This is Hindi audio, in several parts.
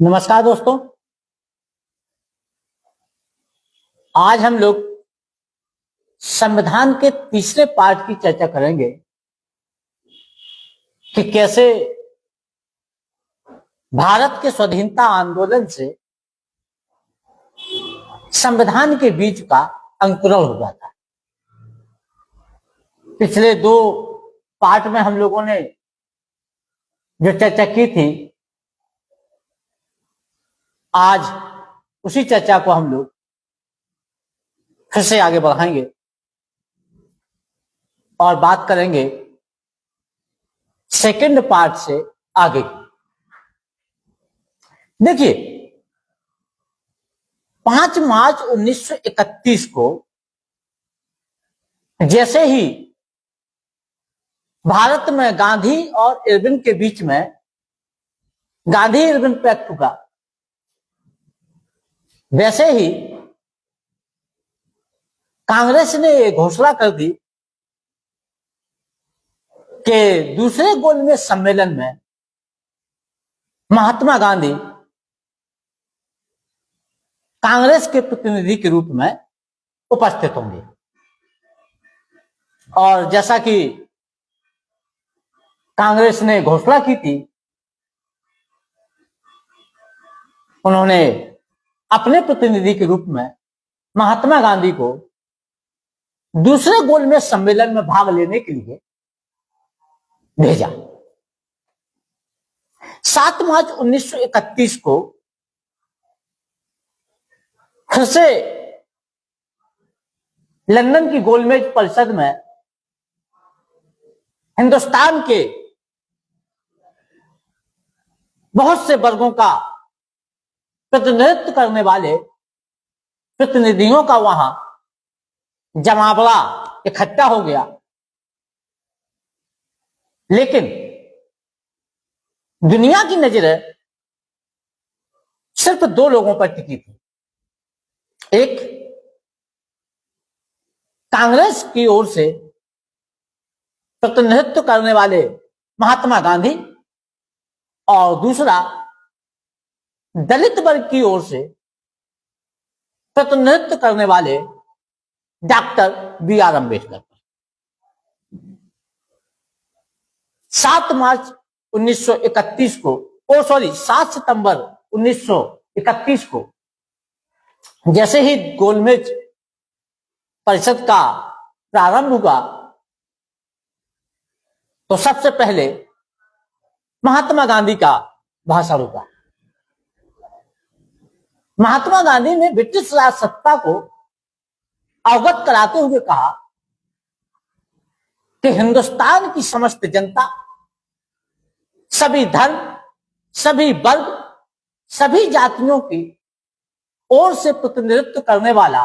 नमस्कार दोस्तों। आज हम लोग संविधान के तीसरे पार्ट की चर्चा करेंगे कि कैसे भारत के स्वाधीनता आंदोलन से संविधान के बीज का अंकुरण हो जाता है। पिछले दो पार्ट में हम लोगों ने जो चर्चा की थी, आज उसी चर्चा को हम लोग फिर से आगे बढ़ाएंगे और बात करेंगे सेकंड पार्ट से आगे की। देखिए, 5 मार्च 1931 को जैसे ही भारत में गांधी और इरविन के बीच में गांधी इरविन पैक्ट हुआ, वैसे ही कांग्रेस ने यह घोषणा कर दी कि दूसरे गोलमेज सम्मेलन में महात्मा गांधी कांग्रेस के प्रतिनिधि के रूप में उपस्थित होंगे। और जैसा कि कांग्रेस ने घोषणा की थी, उन्होंने अपने प्रतिनिधि के रूप में महात्मा गांधी को दूसरे गोलमेज सम्मेलन में भाग लेने के लिए भेजा। 7 मार्च 1931 को फिर से लंदन की गोलमेज परिषद में हिंदुस्तान के बहुत से वर्गों का प्रतिनिधित्व करने वाले प्रतिनिधियों का वहां जमावड़ा इकट्ठा हो गया। लेकिन दुनिया की नजरें सिर्फ दो लोगों पर टिकी थी। एक कांग्रेस की ओर से प्रतिनिधित्व करने वाले महात्मा गांधी और दूसरा दलित वर्ग की ओर से प्रतिनिधित्व करने वाले डॉक्टर बी.आर. अम्बेडकर। 7 मार्च 1931 को 7 सितंबर 1931 को जैसे ही गोलमेज परिषद का प्रारंभ हुआ, तो सबसे पहले महात्मा गांधी का भाषण हुआ। महात्मा गांधी ने ब्रिटिश राज सत्ता को अवगत कराते हुए कहा कि हिंदुस्तान की समस्त जनता, सभी धर्म, सभी वर्ग, सभी जातियों की ओर से प्रतिनिधित्व करने वाला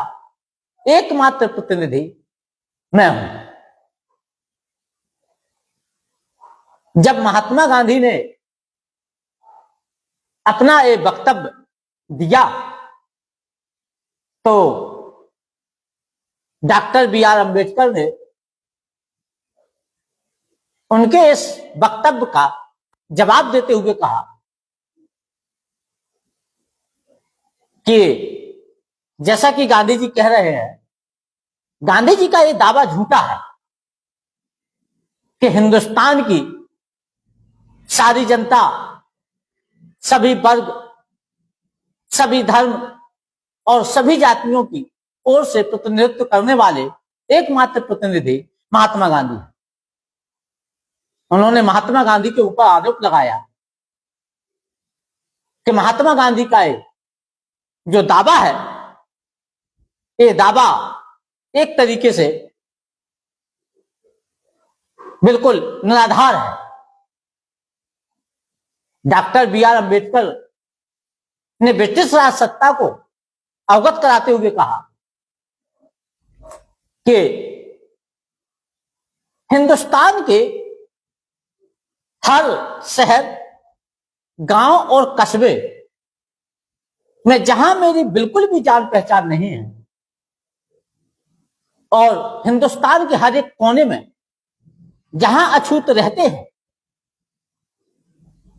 एकमात्र प्रतिनिधि मैं हूं। जब महात्मा गांधी ने अपना ये वक्तव्य दिया, तो डॉक्टर बी.आर. अम्बेडकर ने उनके इस वक्तव्य का जवाब देते हुए कहा कि जैसा कि गांधी जी कह रहे हैं, गांधी जी का यह दावा झूठा है कि हिंदुस्तान की सारी जनता, सभी वर्ग, सभी धर्म और सभी जातियों की ओर से प्रतिनिधित्व करने वाले एकमात्र प्रतिनिधि महात्मा गांधी हैं। उन्होंने महात्मा गांधी के ऊपर आरोप लगाया कि महात्मा गांधी का जो दावा है, ये दावा एक तरीके से बिल्कुल निराधार है। Doctor B R. अम्बेडकर ने ब्रिटिश राज सत्ता को अवगत कराते हुए कहा कि हिंदुस्तान के हर शहर, गांव और कस्बे में जहां मेरी बिल्कुल भी जान पहचान नहीं है, और हिंदुस्तान के हर एक कोने में जहां अछूत रहते हैं,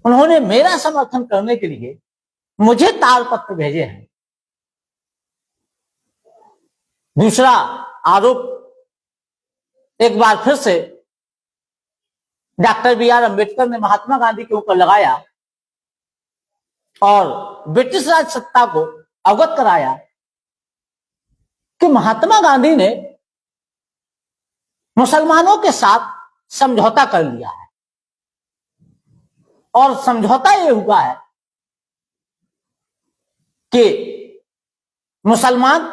उन्होंने मेरा समर्थन करने के लिए मुझे तार पत्र भेजे हैं। दूसरा आरोप एक बार फिर से डॉक्टर बी.आर. अम्बेडकर ने महात्मा गांधी के ऊपर लगाया और ब्रिटिश राज सत्ता को अवगत कराया कि महात्मा गांधी ने मुसलमानों के साथ समझौता कर लिया है और समझौता यह हुआ है कि मुसलमान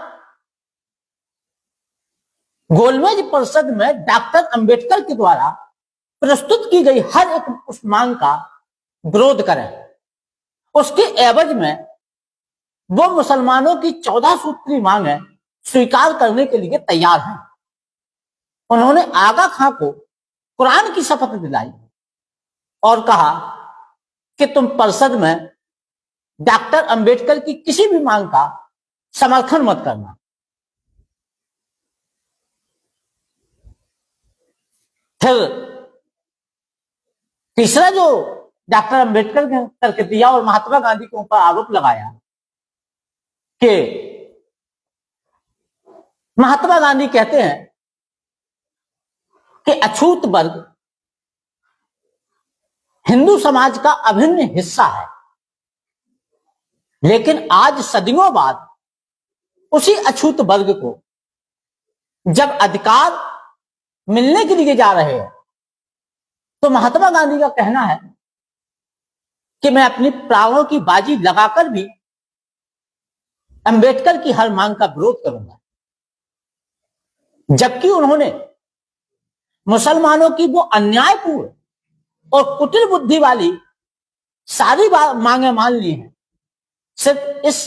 गोलमेज परिषद में डॉक्टर अंबेडकर के द्वारा प्रस्तुत की गई हर एक उस मांग का विरोध करें। उसके एवज में वो मुसलमानों की 14 सूत्री मांगें स्वीकार करने के लिए तैयार हैं। उन्होंने आगा खां को कुरान की शपथ दिलाई और कहा कि तुम परिषद में डॉक्टर अंबेडकर की किसी भी मांग का समर्थन मत करना। फिर तीसरा जो डॉक्टर अंबेडकर ने करके दिया और महात्मा गांधी के ऊपर आरोप लगाया कि महात्मा गांधी कहते हैं कि अछूत वर्ग हिंदू समाज का अभिन्न हिस्सा है, लेकिन आज सदियों बाद उसी अछूत वर्ग को जब अधिकार मिलने के लिए जा रहे हैं तो महात्मा गांधी का कहना है कि मैं अपनी प्राणों की बाजी लगाकर भी अंबेडकर की हर मांग का विरोध करूंगा। जबकि उन्होंने मुसलमानों की वो अन्यायपूर्ण और कुटिल बुद्धि वाली सारी मांगे मान ली हैं सिर्फ इस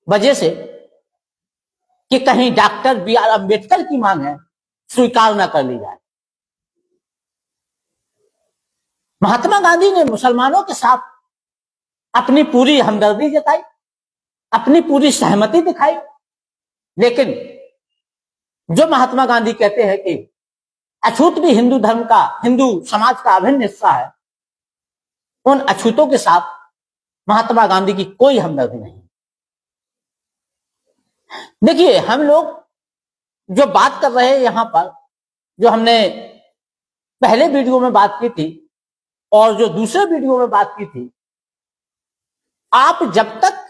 वजह से कि कहीं डॉक्टर बी.आर. अम्बेडकर की मांगे स्वीकार न कर ली जाए। महात्मा गांधी ने मुसलमानों के साथ अपनी पूरी हमदर्दी जताई, अपनी पूरी सहमति दिखाई, लेकिन जो महात्मा गांधी कहते हैं कि अछूत भी हिंदू धर्म का, हिंदू समाज का अभिन्न हिस्सा है, उन अछूतों के साथ महात्मा गांधी की कोई हमदर्दी नहीं। देखिए, हम लोग जो बात कर रहे हैं यहां पर, जो हमने पहले वीडियो में बात की थी और जो दूसरे वीडियो में बात की थी, आप जब तक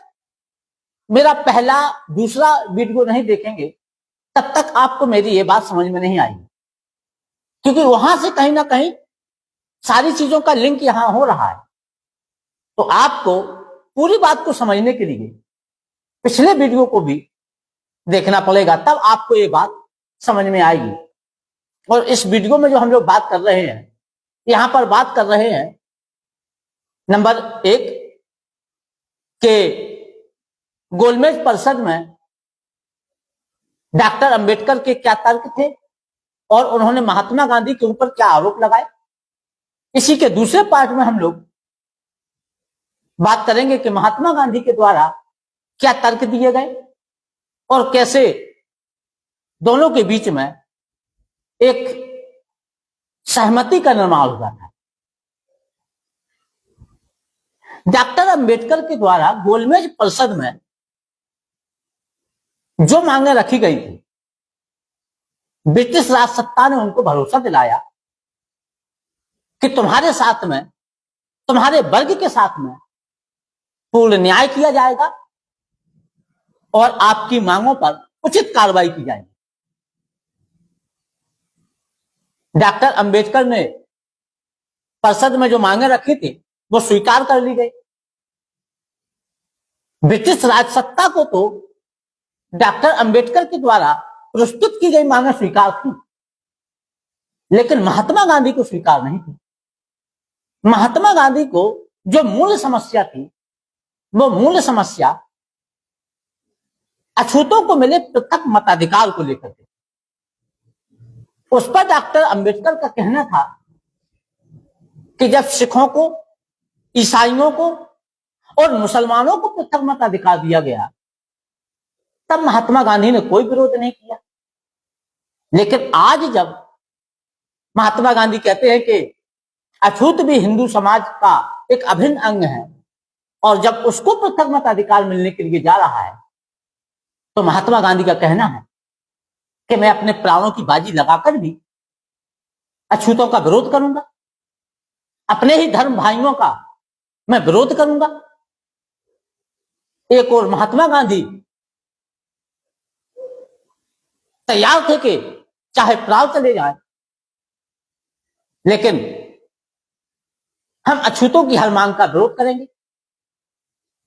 मेरा पहला दूसरा वीडियो नहीं देखेंगे तब तक आपको मेरी ये बात समझ में नहीं आएगी, क्योंकि वहां से कहीं ना कहीं सारी चीजों का लिंक यहां हो रहा है। तो आपको पूरी बात को समझने के लिए पिछले वीडियो को भी देखना पड़ेगा, तब आपको ये बात समझ में आएगी। और इस वीडियो में जो हम लोग बात कर रहे हैं, यहां पर बात कर रहे हैं नंबर 1 के गोलमेज परिषद में डॉक्टर अंबेडकर के क्या तर्क थे और उन्होंने महात्मा गांधी के ऊपर क्या आरोप लगाए। इसी के दूसरे पार्ट में हम लोग बात करेंगे कि महात्मा गांधी के द्वारा क्या तर्क दिए गए और कैसे दोनों के बीच में एक सहमति का निर्माण हुआ था। डॉक्टर अंबेडकर के द्वारा गोलमेज परिषद में जो मांगे रखी गई थी, ब्रिटिश राज सत्ता ने उनको भरोसा दिलाया कि तुम्हारे साथ में, तुम्हारे वर्ग के साथ में पूर्ण न्याय किया जाएगा और आपकी मांगों पर उचित कार्रवाई की जाएगी। डॉक्टर अंबेडकर ने परिषद में जो मांगे रखी थी वो स्वीकार कर ली गई। ब्रिटिश राज सत्ता को तो डॉक्टर अंबेडकर के द्वारा प्रस्तुत की गई मांगे स्वीकार थी, लेकिन महात्मा गांधी को स्वीकार नहीं थी। महात्मा गांधी को जो मूल समस्या थी, वो मूल समस्या अछूतों को मिले पृथक मताधिकार को लेकर के। उस पर डॉक्टर अंबेडकर का कहना था कि जब सिखों को, ईसाइयों को और मुसलमानों को पृथक मताधिकार दिया गया, तब महात्मा गांधी ने कोई विरोध नहीं किया। लेकिन आज जब महात्मा गांधी कहते हैं कि अछूत भी हिंदू समाज का एक अभिन्न अंग है, और जब उसको पृथक मताधिकार मिलने के लिए जा रहा है तो महात्मा गांधी का कहना है कि मैं अपने प्राणों की बाजी लगाकर भी अछूतों का विरोध करूंगा, अपने ही धर्म भाइयों का मैं विरोध करूंगा। एक और महात्मा गांधी तैयार थे कि चाहे प्राण चले जाए लेकिन हम अछूतों की हर मांग का विरोध करेंगे।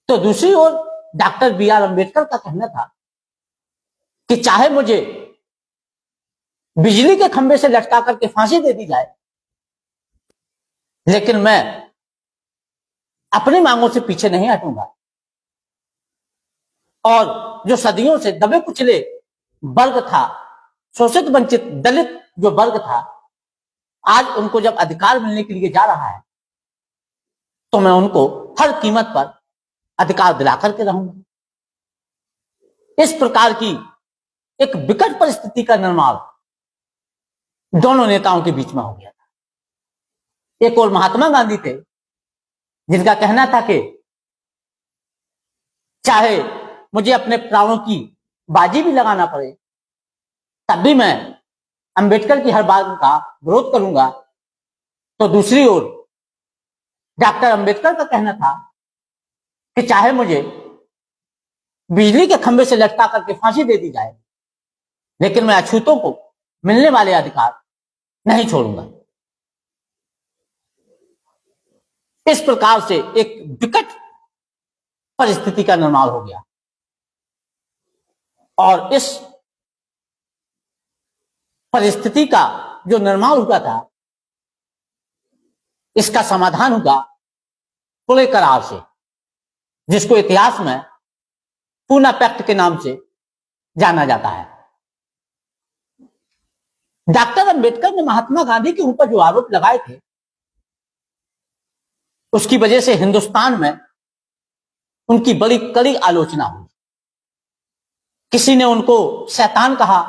तो दूसरी ओर डॉक्टर बी आर अम्बेडकर का कहना था कि चाहे मुझे बिजली के खंभे से लटका करके फांसी दे दी जाए लेकिन मैं अपनी मांगों से पीछे नहीं हटूंगा। और जो सदियों से दबे कुचले वर्ग था, शोषित वंचित दलित जो वर्ग था, आज उनको जब अधिकार मिलने के लिए जा रहा है तो मैं उनको हर कीमत पर अधिकार दिला करके रहूंगा। इस प्रकार की एक विकट परिस्थिति का निर्माण दोनों नेताओं के बीच में हो गया था। एक और महात्मा गांधी थे जिनका कहना था कि चाहे मुझे अपने प्राणों की बाजी भी लगाना पड़े तब भी मैं अंबेडकर की हर बात का विरोध करूंगा। तो दूसरी ओर डॉक्टर अंबेडकर का कहना था कि चाहे मुझे बिजली के खंभे से लटका करके फांसी दे दी जाए लेकिन मैं अछूतों को मिलने वाले अधिकार नहीं छोड़ूंगा। इस प्रकार से एक विकट परिस्थिति का निर्माण हो गया और इस परिस्थिति का जो निर्माण हुआ था इसका समाधान हुआ पुणे करार से, जिसको इतिहास में पूना पैक्ट के नाम से जाना जाता है। डॉक्टर अंबेडकर ने महात्मा गांधी के ऊपर जो आरोप लगाए थे उसकी वजह से हिंदुस्तान में उनकी बड़ी कड़ी आलोचना हुई। किसी ने उनको शैतान कहा,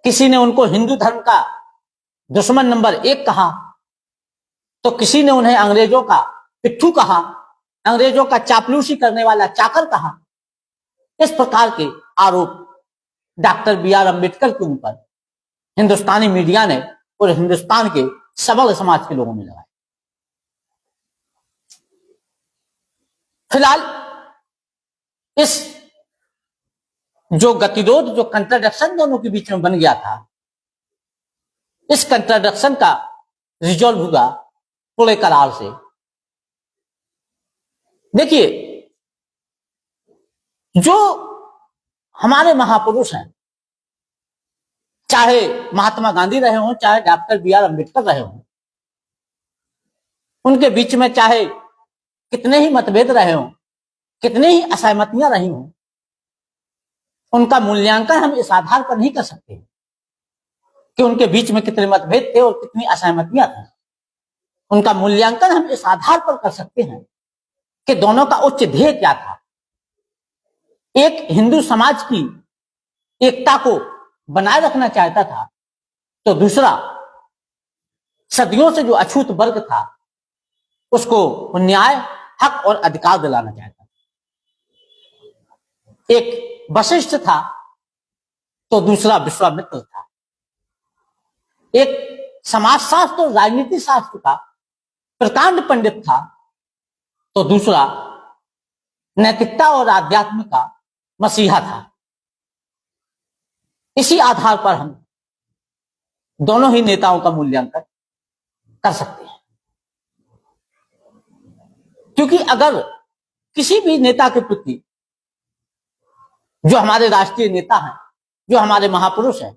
किसी ने उनको हिंदू धर्म का दुश्मन नंबर 1 कहा, तो किसी ने उन्हें अंग्रेजों का पिट्ठू कहा, अंग्रेजों का चापलूसी करने वाला चाकर कहा। इस प्रकार के आरोप डॉक्टर बी आर अम्बेडकर के ऊपर हिंदुस्तानी मीडिया ने और हिंदुस्तान के सबल समाज के लोगों ने लगाए। फिलहाल इस जो गतिरोध, जो कंट्राडिक्शन दोनों के बीच में बन गया था, इस कंट्राडिक्शन का रिजॉल्व हुआ पुणे करार से। देखिए, जो हमारे महापुरुष हैं, चाहे महात्मा गांधी रहे हों, चाहे डॉक्टर बी आर अम्बेडकर रहे हों, उनके बीच में चाहे कितने ही मतभेद रहे हों, कितनी ही असहमतियां रही हों, उनका मूल्यांकन हम इस आधार पर नहीं कर सकते कि उनके बीच में कितने मतभेद थे और कितनी असहमतियां थी। उनका मूल्यांकन हम इस आधार पर कर सकते हैं कि दोनों का उच्च ध्येय क्या था। एक हिंदू समाज की एकता को बनाए रखना चाहता था, तो दूसरा सदियों से जो अछूत वर्ग था उसको न्याय, हक और अधिकार दिलाना चाहता था। एक वशिष्ठ था तो दूसरा विश्वामित्र था। एक समाजशास्त्र और राजनीति शास्त्र का प्रकांड पंडित था तो दूसरा नैतिकता और आध्यात्म का मसीहा था। इसी आधार पर हम दोनों ही नेताओं का मूल्यांकन कर सकते हैं, क्योंकि अगर किसी भी नेता के प्रति, जो हमारे राष्ट्रीय नेता हैं, जो हमारे महापुरुष हैं,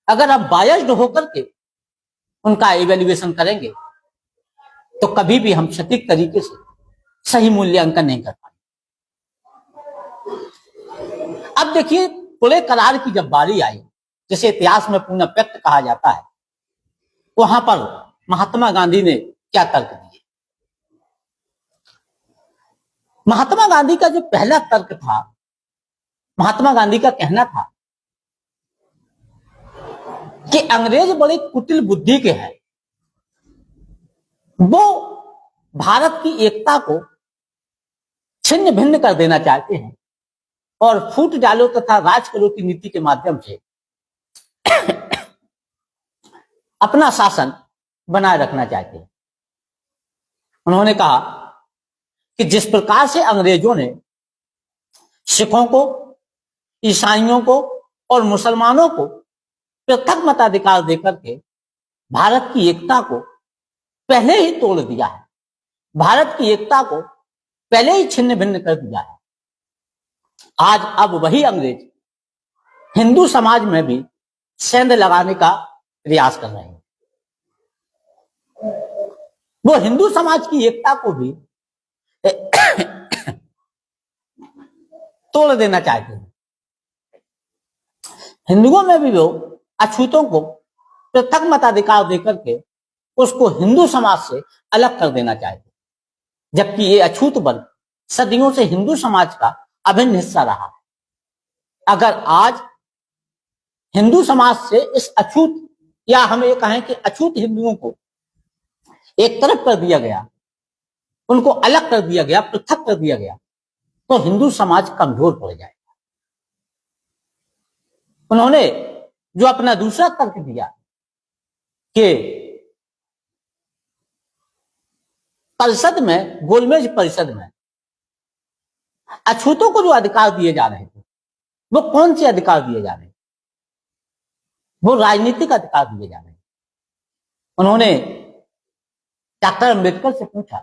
अगर हम बायस्ड होकर के उनका इवैल्यूएशन करेंगे तो कभी भी हम सटीक तरीके से सही मूल्यांकन नहीं कर पाएंगे। अब देखिए, पुणे करार की जब बारी आई, जिसे इतिहास में पूना पैक्ट कहा जाता है, वहां पर महात्मा गांधी ने क्या तर्क दिए। महात्मा गांधी का जो पहला तर्क था, महात्मा गांधी का कहना था कि अंग्रेज बड़े कुटिल बुद्धि के हैं, वो भारत की एकता को छिन्न भिन्न कर देना चाहते हैं और फूट डालो तथा राज करो की नीति के माध्यम से अपना शासन बनाए रखना चाहते हैं। उन्होंने कहा कि जिस प्रकार से अंग्रेजों ने सिखों को, ईसाइयों को और मुसलमानों को पृथक मताधिकार देकर के भारत की एकता को पहले ही तोड़ दिया है, भारत की एकता को पहले ही छिन्न भिन्न कर दिया है, आज अब वही अंग्रेज हिंदू समाज में भी सेंध लगाने का प्रयास कर रहे हैं। वो हिंदू समाज की एकता को भी तोड़ देना चाहते हैं। हिंदुओं में भी वो अछूतों को पृथक मताधिकार देकर के उसको हिंदू समाज से अलग कर देना चाहते हैं, जबकि ये अछूत वर्ग सदियों से हिंदू समाज का अभिन्न हिस्सा रहा है। अगर आज हिंदू समाज से इस अछूत, या हम ये कहें कि अछूत हिंदुओं को एक तरफ कर दिया गया, उनको अलग कर दिया गया, पृथक कर दिया गया, तो हिंदू समाज कमजोर पड़ जाएगा। उन्होंने जो अपना दूसरा तर्क दिया कि परिषद में, गोलमेज परिषद में अछूतों को जो अधिकार दिए जा रहे थे, वो कौन से अधिकार दिए जा रहे हैं? वो राजनीतिक अधिकार दिए जा रहे हैं। उन्होंने डॉक्टर अंबेडकर से पूछा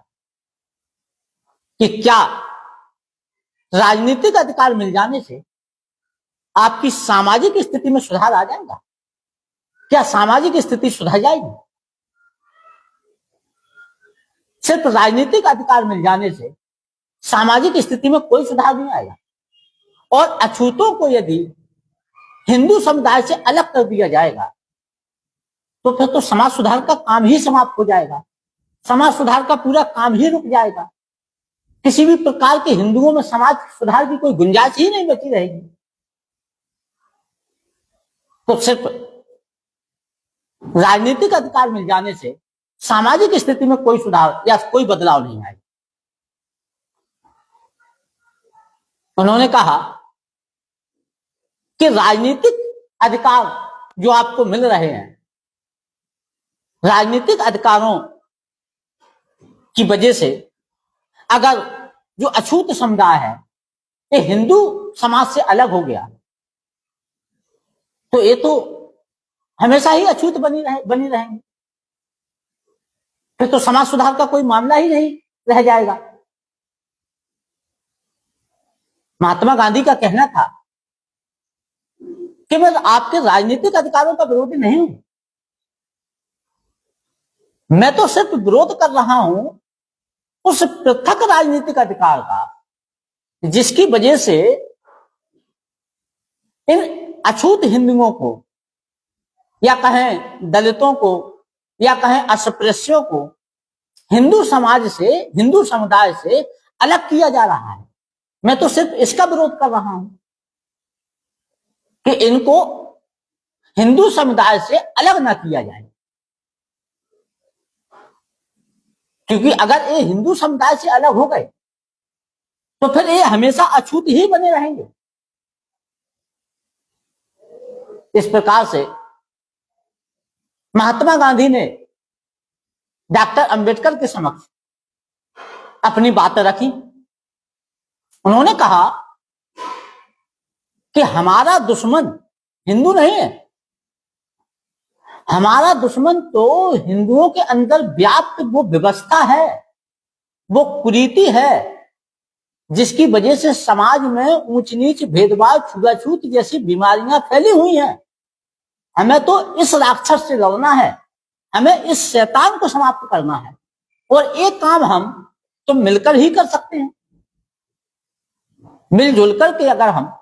कि क्या राजनीतिक अधिकार मिल जाने से आपकी सामाजिक स्थिति में सुधार आ जाएगा? क्या सामाजिक स्थिति सुधर जाएगी? सिर्फ राजनीतिक अधिकार मिल जाने से सामाजिक स्थिति में कोई सुधार नहीं आएगा। और अछूतों को यदि हिंदू समुदाय से अलग कर दिया जाएगा तो फिर तो समाज सुधार का काम ही समाप्त हो जाएगा, समाज सुधार का पूरा काम ही रुक जाएगा। किसी भी प्रकार के हिंदुओं में समाज सुधार की कोई गुंजाइश ही नहीं बची रहेगी। तो सिर्फ राजनीतिक अधिकार मिल जाने से सामाजिक स्थिति में कोई सुधार या कोई बदलाव नहीं आएगा। उन्होंने कहा कि राजनीतिक अधिकार जो आपको मिल रहे हैं, राजनीतिक अधिकारों की वजह से अगर जो अछूत समुदाय है ये हिंदू समाज से अलग हो गया तो ये तो हमेशा ही अछूत बनी रहेंगे, फिर तो समाज सुधार का कोई मामला ही नहीं रह जाएगा। महात्मा गांधी का कहना था कि मैं आपके राजनीतिक अधिकारों का विरोधी नहीं हूं, मैं तो सिर्फ विरोध कर रहा हूं उस पृथक राजनीतिक अधिकार का जिसकी वजह से इन अछूत हिंदुओं को, या कहें दलितों को, या कहें अस्पृश्यों को हिंदू समाज से, हिंदू समुदाय से अलग किया जा रहा है। मैं तो सिर्फ इसका विरोध कर रहा हूं कि इनको हिंदू समुदाय से अलग ना किया जाए, क्योंकि अगर ये हिंदू समुदाय से अलग हो गए तो फिर ये हमेशा अछूत ही बने रहेंगे। इस प्रकार से महात्मा गांधी ने डॉक्टर अंबेडकर के समक्ष अपनी बातें रखी। उन्होंने कहा कि हमारा दुश्मन हिंदू नहीं है, हमारा दुश्मन तो हिंदुओं के अंदर व्याप्त वो व्यवस्था है, वो कुरीति है जिसकी वजह से समाज में ऊंच नीच, भेदभाव, छुआछूत जैसी बीमारियां फैली हुई हैं। हमें तो इस राक्षस से लड़ना है, हमें इस शैतान को समाप्त करना है, और एक काम हम तो मिलकर ही कर सकते हैं। मिलजुल करके अगर हम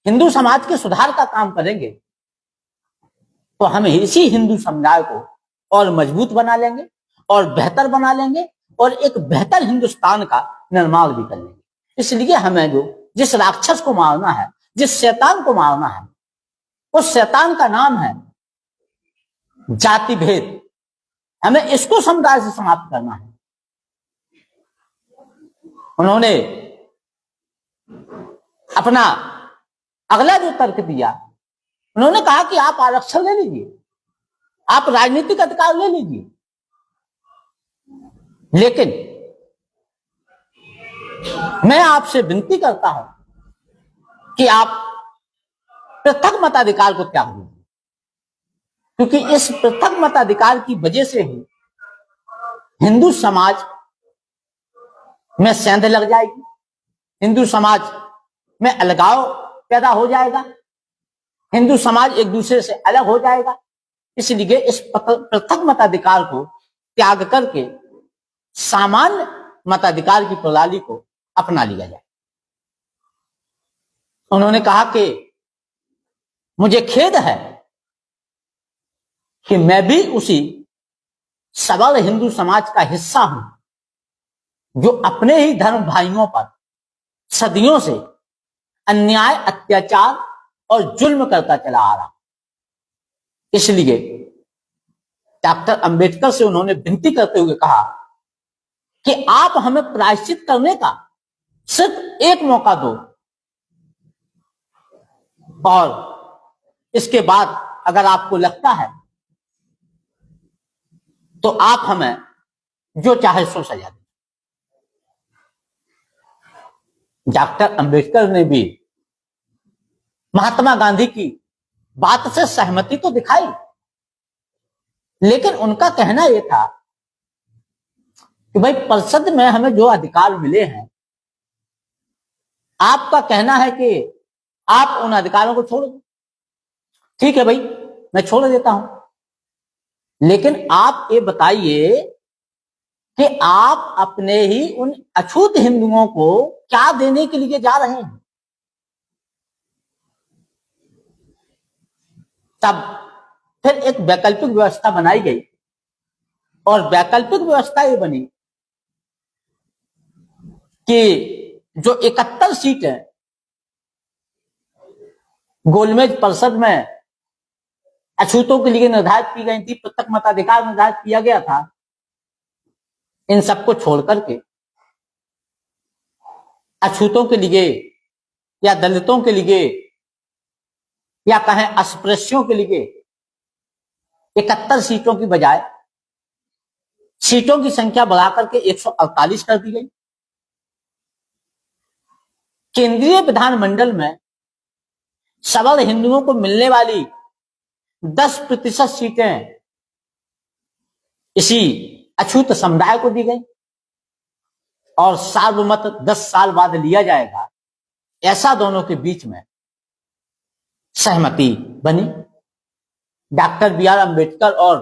हिंदू समाज के सुधार का काम करेंगे तो हम इसी हिंदू समुदाय को और मजबूत बना लेंगे और बेहतर बना लेंगे और एक बेहतर हिंदुस्तान का निर्माण भी कर लेंगे। इसलिए हमें जो जिस राक्षस को मारना है, जिस शैतान को मारना है, उस शैतान का नाम है जाति भेद। हमें इसको समुदाय से समाप्त करना है। उन्होंने अपना अगला जो तर्क दिया, उन्होंने कहा कि आप आरक्षण ले लीजिए, आप राजनीतिक अधिकार ले लीजिए, लेकिन मैं आपसे विनती करता हूं कि आप पृथक मताधिकार को त्याग दीजिए, क्योंकि इस पृथक मताधिकार की वजह से ही हिंदू समाज में सेंध लग जाएगी, हिंदू समाज में अलगाव पैदा हो जाएगा, हिंदू समाज एक दूसरे से अलग हो जाएगा। इसलिए इस पृथक मताधिकार को त्याग करके सामान्य मताधिकार की प्रणाली को अपना लिया जाए। उन्होंने कहा कि मुझे खेद है कि मैं भी उसी सबल हिंदू समाज का हिस्सा हूं जो अपने ही धर्म भाइयों पर सदियों से अन्याय, अत्याचार और जुल्म करता चला आ रहा। इसलिए डॉक्टर अंबेडकर से उन्होंने विनती करते हुए कहा कि आप हमें प्रायश्चित करने का सिर्फ एक मौका दो, और इसके बाद अगर आपको लगता है तो आप हमें जो चाहे सो सजा दें। डॉक्टर अंबेडकर ने भी महात्मा गांधी की बात से सहमति तो दिखाई, लेकिन उनका कहना यह था कि भाई परिषद में हमें जो अधिकार मिले हैं, आपका कहना है कि आप उन अधिकारों को छोड़ दो। ठीक है भाई, मैं छोड़ देता हूं, लेकिन आप ये बताइए कि आप अपने ही उन अछूत हिंदुओं को क्या देने के लिए जा रहे हैं। तब फिर एक वैकल्पिक व्यवस्था बनाई गई, और वैकल्पिक व्यवस्था ये बनी कि जो 71 सीटें गोलमेज परिषद में अछूतों के लिए निर्धारित की गई थी, पृथक मताधिकार निर्धारित किया गया था, इन सबको छोड़ करके अछूतों के लिए या दलितों के लिए या कहें अस्पृश्यों के लिए 71 सीटों की बजाय सीटों की संख्या बढ़ाकर के 148 कर दी गई। केंद्रीय विधानमंडल में सबल हिंदुओं को मिलने वाली 10% सीटें इसी अछूत समुदाय को दी गई, और सार्वमत 10 साल बाद लिया जाएगा, ऐसा दोनों के बीच में सहमति बनी। Doctor B R. अम्बेडकर और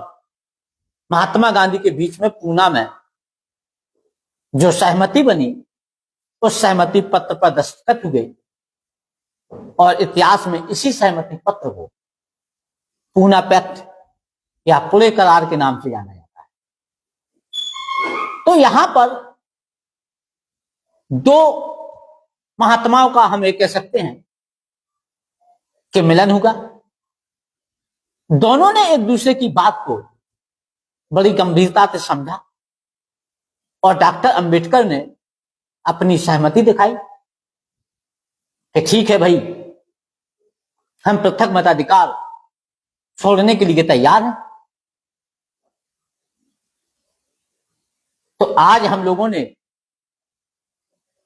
महात्मा गांधी के बीच में पूना में जो सहमति बनी, उस सहमति पत्र पर दस्तखत हुए, और इतिहास में इसी सहमति पत्र को पूना पैक्ट या पुणे करार के नाम से जाना जाता है। तो यहां पर दो महात्माओं का हम ये कह सकते हैं कि मिलन होगा। दोनों ने एक दूसरे की बात को बड़ी गंभीरता से समझा, और डॉक्टर अंबेडकर ने अपनी सहमति दिखाई कि ठीक है भाई, हम पृथक मताधिकार छोड़ने के लिए तैयार हैं। तो आज हम लोगों ने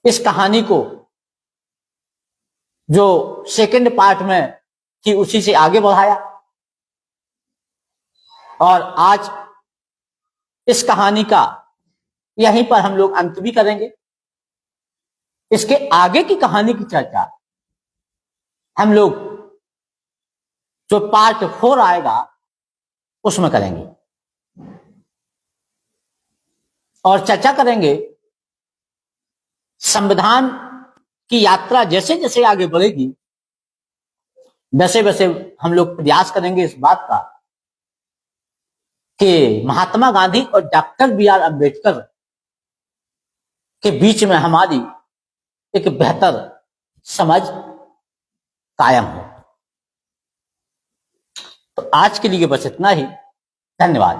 इस कहानी को जो सेकंड पार्ट में थी उसी से आगे बढ़ाया, और आज इस कहानी का यहीं पर हम लोग अंत भी करेंगे। इसके आगे की कहानी की चर्चा हम लोग जो पार्ट 4 आएगा उसमें करेंगे, और चर्चा करेंगे संविधान की यात्रा जैसे जैसे आगे बढ़ेगी, वैसे वैसे हम लोग प्रयास करेंगे इस बात का कि महात्मा गांधी और डॉक्टर बी.आर. अम्बेडकर के बीच में हमारी एक बेहतर समझ कायम हो। तो आज के लिए बस इतना ही। धन्यवाद।